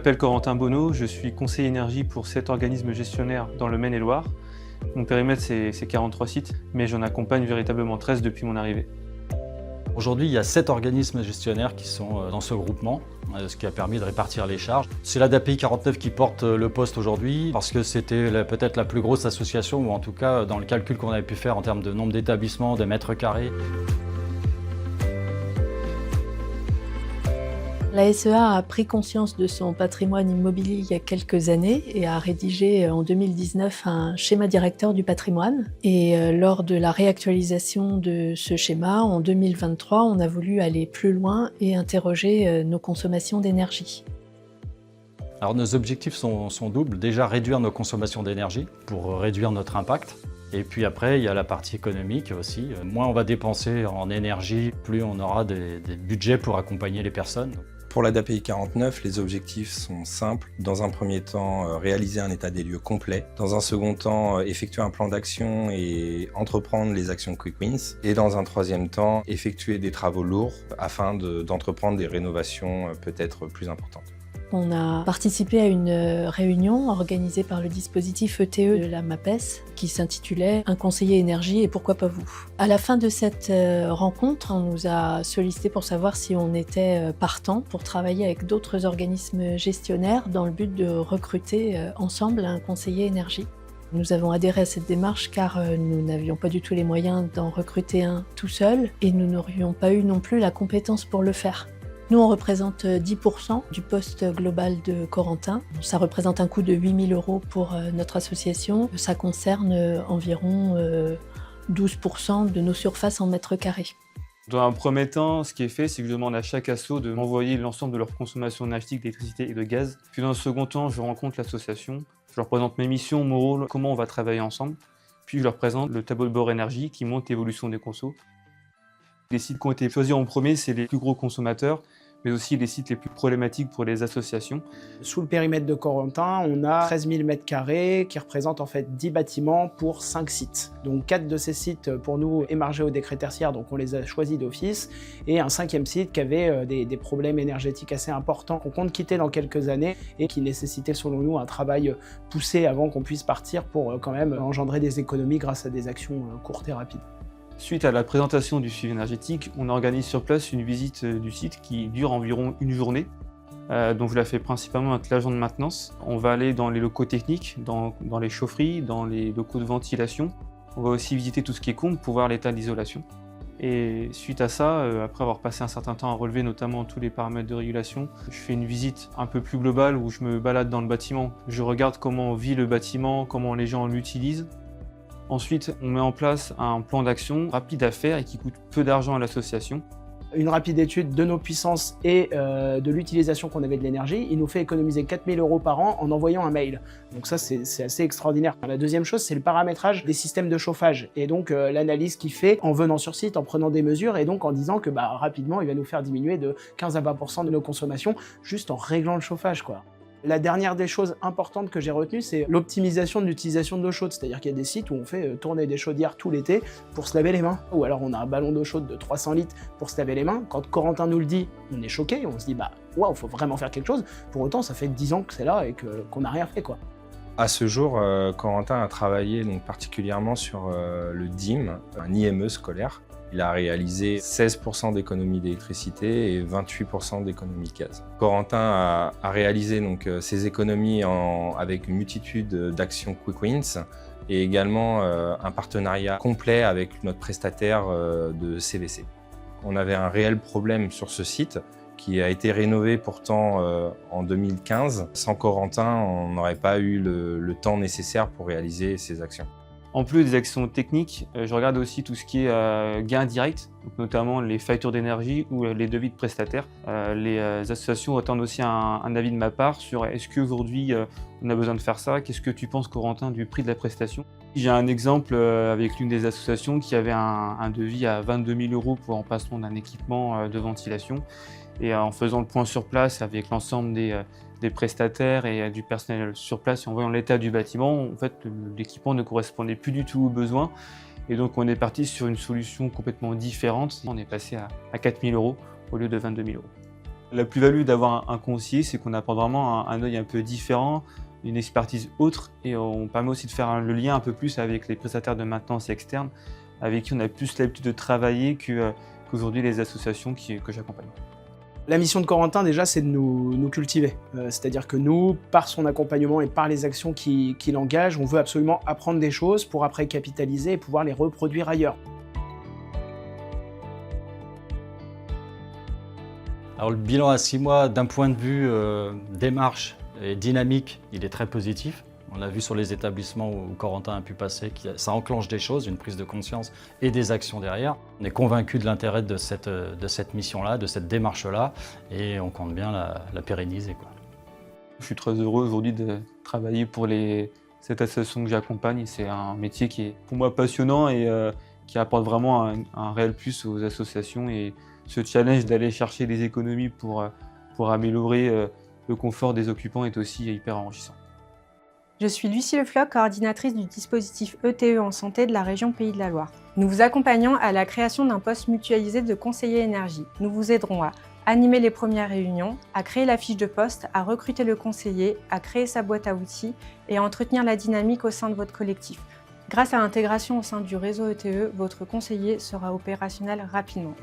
m'appelle Corentin Bonneau, je suis conseiller énergie pour 7 organismes gestionnaires dans le Maine-et-Loire. Mon périmètre c'est 43 sites, mais j'en accompagne véritablement 13 depuis mon arrivée. Aujourd'hui, il y a 7 organismes gestionnaires qui sont dans ce groupement, ce qui a permis de répartir les charges. C'est l'ADAPI 49 qui porte le poste aujourd'hui parce que c'était peut-être la plus grosse association, ou en tout cas dans le calcul qu'on avait pu faire en termes de nombre d'établissements, de mètres carrés. La SEA a pris conscience de son patrimoine immobilier il y a quelques années et a rédigé en 2019 un schéma directeur du patrimoine. Et lors de la réactualisation de ce schéma, en 2023, on a voulu aller plus loin et interroger nos consommations d'énergie. Alors nos objectifs sont doubles. Déjà réduire nos consommations d'énergie pour réduire notre impact. Et puis après, il y a la partie économique aussi. Moins on va dépenser en énergie, plus on aura des budgets pour accompagner les personnes. Pour l'ADAPI 49, les objectifs sont simples. Dans un premier temps, réaliser un état des lieux complet. Dans un second temps, effectuer un plan d'action et entreprendre les actions Quick Wins. Et dans un troisième temps, effectuer des travaux lourds afin d'entreprendre des rénovations peut-être plus importantes. On a participé à une réunion organisée par le dispositif ETE de la MAPES qui s'intitulait « Un conseiller énergie et pourquoi pas vous ». À la fin de cette rencontre, on nous a sollicité pour savoir si on était partant pour travailler avec d'autres organismes gestionnaires dans le but de recruter ensemble un conseiller énergie. Nous avons adhéré à cette démarche car nous n'avions pas du tout les moyens d'en recruter un tout seul et nous n'aurions pas eu non plus la compétence pour le faire. Nous, on représente 10% du poste global de Corentin. Ça représente un coût de 8 000 € pour notre association. Ça concerne environ 12% de nos surfaces en mètres carrés. Dans un premier temps, ce qui est fait, c'est que je demande à chaque asso de m'envoyer l'ensemble de leur consommation énergétique d'électricité et de gaz. Puis dans un second temps, je rencontre l'association. Je leur présente mes missions, mon rôle, comment on va travailler ensemble. Puis je leur présente le tableau de bord énergie qui montre l'évolution des consos. Les sites qui ont été choisis en premier, c'est les plus gros consommateurs, mais aussi les sites les plus problématiques pour les associations. Sous le périmètre de Corentin, on a 13 000 m² qui représentent en fait 10 bâtiments pour 5 sites. Donc 4 de ces sites pour nous émargeaient au décret tertiaire, donc on les a choisis d'office, et un 5e site qui avait des problèmes énergétiques assez importants qu'on compte quitter dans quelques années et qui nécessitait selon nous un travail poussé avant qu'on puisse partir pour quand même engendrer des économies grâce à des actions courtes et rapides. Suite à la présentation du suivi énergétique, on organise sur place une visite du site qui dure environ une journée. Donc je la fais principalement avec l'agent de maintenance. On va aller dans les locaux techniques, dans les chaufferies, dans les locaux de ventilation. On va aussi visiter tout ce qui est comble pour voir l'état d'isolation. Et suite à ça, après avoir passé un certain temps à relever notamment tous les paramètres de régulation, je fais une visite un peu plus globale où je me balade dans le bâtiment. Je regarde comment vit le bâtiment, comment les gens l'utilisent. Ensuite, on met en place un plan d'action rapide à faire et qui coûte peu d'argent à l'association. Une rapide étude de nos puissances et de l'utilisation qu'on avait de l'énergie, il nous fait économiser 4 000 € par an en envoyant un mail. Donc ça, c'est assez extraordinaire. La deuxième chose, c'est le paramétrage des systèmes de chauffage et donc l'analyse qu'il fait en venant sur site, en prenant des mesures et donc en disant que rapidement, il va nous faire diminuer de 15 à 20% de nos consommations juste en réglant le chauffage, quoi. La dernière des choses importantes que j'ai retenues, c'est l'optimisation de l'utilisation de l'eau chaude. C'est-à-dire qu'il y a des sites où on fait tourner des chaudières tout l'été pour se laver les mains. Ou alors on a un ballon d'eau chaude de 300 litres pour se laver les mains. Quand Corentin nous le dit, on est choqué, on se dit waouh, faut vraiment faire quelque chose. Pour autant, ça fait 10 ans que c'est là et qu'on n'a rien fait, quoi. À ce jour, Corentin a travaillé donc particulièrement sur le DIM, un IME scolaire. Il a réalisé 16% d'économie d'électricité et 28% d'économie de gaz. Corentin a réalisé donc ces économies avec une multitude d'actions Quick Wins et également un partenariat complet avec notre prestataire de CVC. On avait un réel problème sur ce site qui a été rénové pourtant en 2015. Sans Corentin, on n'aurait pas eu le temps nécessaire pour réaliser ces actions. En plus des actions techniques, je regarde aussi tout ce qui est gains directs, donc notamment les factures d'énergie ou les devis de prestataires. Les associations attendent aussi un avis de ma part sur est-ce qu'aujourd'hui on a besoin de faire ça, qu'est-ce que tu penses Corentin du prix de la prestation. J'ai un exemple avec l'une des associations qui avait un devis à 22 000 € pour l'emplacement d'un équipement de ventilation et en faisant le point sur place avec l'ensemble des prestataires et du personnel sur place et en voyant l'état du bâtiment, en fait, l'équipement ne correspondait plus du tout aux besoins. Et donc on est parti sur une solution complètement différente. On est passé à 4 000 € au lieu de 22 000 €. La plus-value d'avoir un conseiller, c'est qu'on apporte vraiment un œil un peu différent, une expertise autre, et on permet aussi de faire le lien un peu plus avec les prestataires de maintenance externe, avec qui on a plus l'habitude de travailler qu'aujourd'hui les associations que j'accompagne. La mission de Corentin, déjà, c'est de nous cultiver. C'est-à-dire que nous, par son accompagnement et par les actions qu'il engage, on veut absolument apprendre des choses pour après capitaliser et pouvoir les reproduire ailleurs. Alors le bilan à 6 mois, d'un point de vue démarche et dynamique, il est très positif. On l'a vu sur les établissements où Corentin a pu passer, ça enclenche des choses, une prise de conscience et des actions derrière. On est convaincu de l'intérêt de cette mission-là, de cette démarche-là, et on compte bien la pérenniser, quoi. Je suis très heureux aujourd'hui de travailler pour cette association que j'accompagne. C'est un métier qui est pour moi passionnant et qui apporte vraiment un réel plus aux associations. Et ce challenge d'aller chercher des économies pour améliorer le confort des occupants est aussi hyper enrichissant. Je suis Lucie Lefloc, coordinatrice du dispositif ETE en santé de la région Pays de la Loire. Nous vous accompagnons à la création d'un poste mutualisé de conseiller énergie. Nous vous aiderons à animer les premières réunions, à créer la fiche de poste, à recruter le conseiller, à créer sa boîte à outils et à entretenir la dynamique au sein de votre collectif. Grâce à l'intégration au sein du réseau ETE, votre conseiller sera opérationnel rapidement.